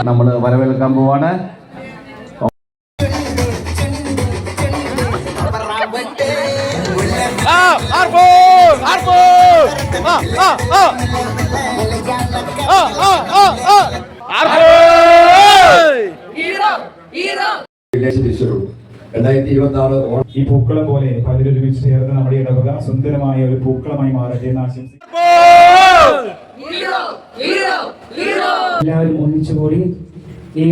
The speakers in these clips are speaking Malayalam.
നമ്മൾ വരവേൽക്കാൻ പോവാണ്. ഈ പൂക്കളം പോലെ പലരൊരുമിച്ച് ചേർന്ന് നമ്മുടെ ഇടവക സുന്ദരമായ ഒരു പൂക്കളമായി മാറട്ടെ എന്ന് ആശംസിക്കുന്നു. എല്ലാവരും ഒന്നിച്ചുകൂടി ഈ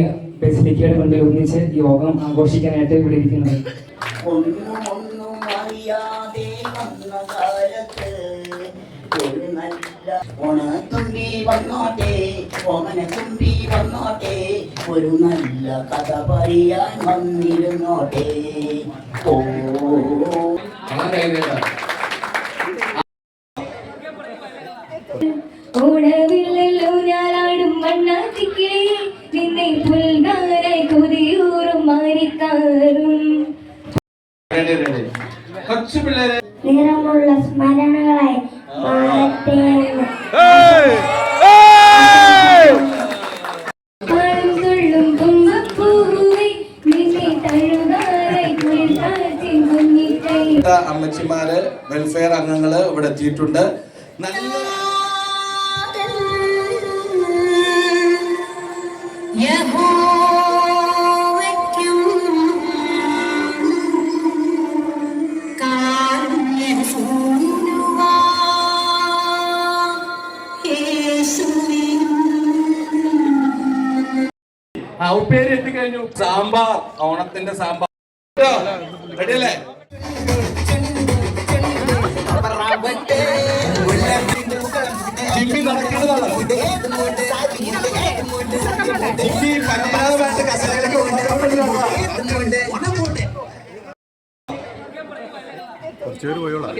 ബസിലിക്കയുടെ മുന്നിൽ ഒന്നിച്ച് യോഗം ആഘോഷിക്കാനായിട്ട് ഇവിടെ ഇരിക്കുന്നത്. ഒരു നല്ല ഓണത്തുമ്പി വന്നോട്ടെ, ഓമനത്തുമ്പി വന്നോട്ടെ, ഒരു നല്ല കഥ പറയാൻ വന്നിരുന്നോട്ടെ. ഓണവില്ലല്ലോ ഞാനാടും മണ്ണാത്തിക്കിളി, നിന്നെ പുൽകാനായി കൊതിയൂറും മാരിക്കാറും നിറമുള്ള സ്മരണകളായി മാറട്ടെ. തുള്ളും തുമ്പപ്പൂവേ, നിന്നെ തഴുകാനായി കുളിർക്കാറ്റിൻ കുഞ്ഞിക്കൈ. അമ്മച്ചിമാര്, വെൽഫെയർ അംഗങ്ങള് ഇവിടെ എത്തിയിട്ടുണ്ട്. നല്ല ഉപ്പേരി എത്തിക്കഴിഞ്ഞു. സാമ്പാർ, ഓണത്തിന്റെ സാമ്പാർ റെഡിയല്ലേ? ജിമ്മി നടക്കുന്നതാണ്. ജിമ്മി പരമ്പരാഗതമായിട്ട് കസേരയിലേക്ക് കുറച്ചുപേര് പോയോളാം.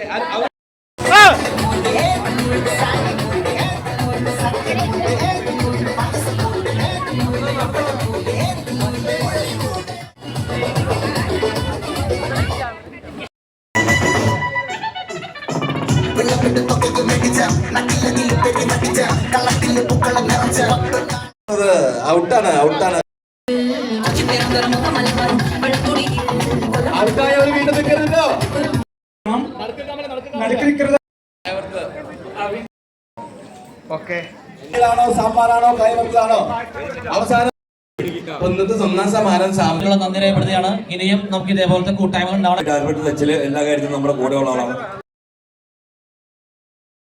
ഔട്ടാണ് ഔട്ടാണ്. ഔട്ടായവർ വീണ്ടും നിൽക്കരുതല്ലോ. സാമ്പാറാണോ കൈവെക്കലാണോ? അവസാനം ഒന്നാം സമ്മാനം സാമ്പാർ നന്ദി രേഖപ്പെടുത്തിയാണ്. ഇനിയും നമുക്ക് ഇതേപോലത്തെ കൂട്ടായ്മകൾ ഉണ്ടാവണം. എല്ലാ കാര്യത്തിലും നമ്മുടെ കൂടെ ഉള്ള ആളാണ്.